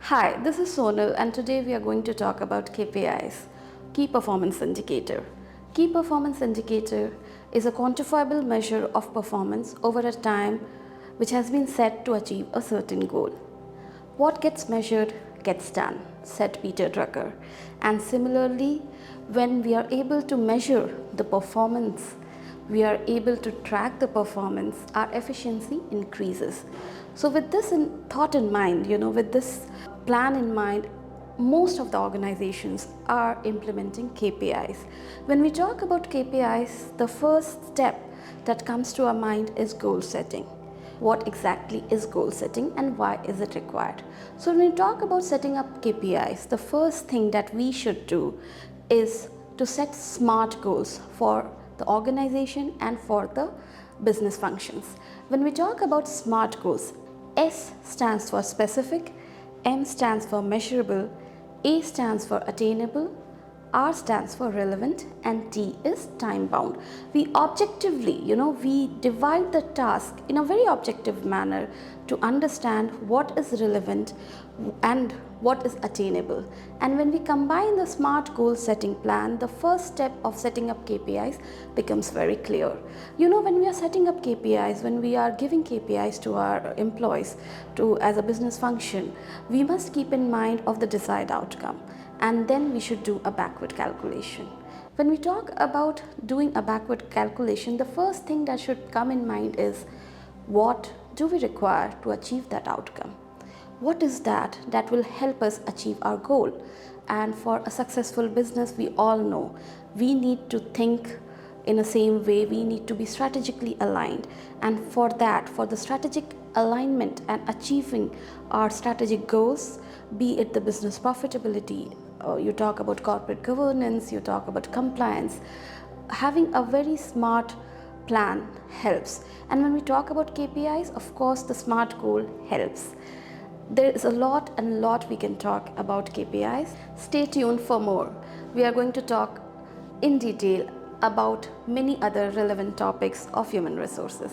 Hi, this is Sonal and today we are going to talk about KPIs, Key Performance Indicator. Key Performance Indicator is a quantifiable measure of performance over a time which has been set to achieve a certain goal. What gets measured gets done, said Peter Drucker. And similarly, when we are able to measure the performance, we are able to track the performance, our efficiency increases. So with this thought in mind, with this plan in mind, most of the organizations are implementing KPIs. When we talk about KPIs, the first step that comes to our mind is goal setting. What exactly is goal setting and why is it required? So when we talk about setting up KPIs, the first thing that we should do is to set SMART goals for the organization and for the business functions. When we talk about SMART goals, S stands for specific, M stands for measurable, A stands for attainable, R stands for relevant, and T is time bound. We objectively, we divide the task in a very objective manner to understand what is relevant and what is attainable. And when we combine the SMART goal setting plan, the first step of setting up KPIs becomes very clear. When we are setting up KPIs, when we are giving KPIs to our employees as a business function, we must keep in mind of the desired outcome. And then we should do a backward calculation. When we talk about doing a backward calculation, the first thing that should come in mind is what do we require to achieve that outcome? What is that will help us achieve our goal? And for a successful business, we all know we need to think in the same way, we need to be strategically aligned. And for that, for the strategic alignment and achieving our strategic goals, be it the business profitability, you talk about corporate governance, you talk about compliance, having a very smart plan helps. And when we talk about KPIs, of course, the SMART goal helps. There is a lot we can talk about KPIs. Stay tuned for more. We are going to talk in detail about many other relevant topics of human resources.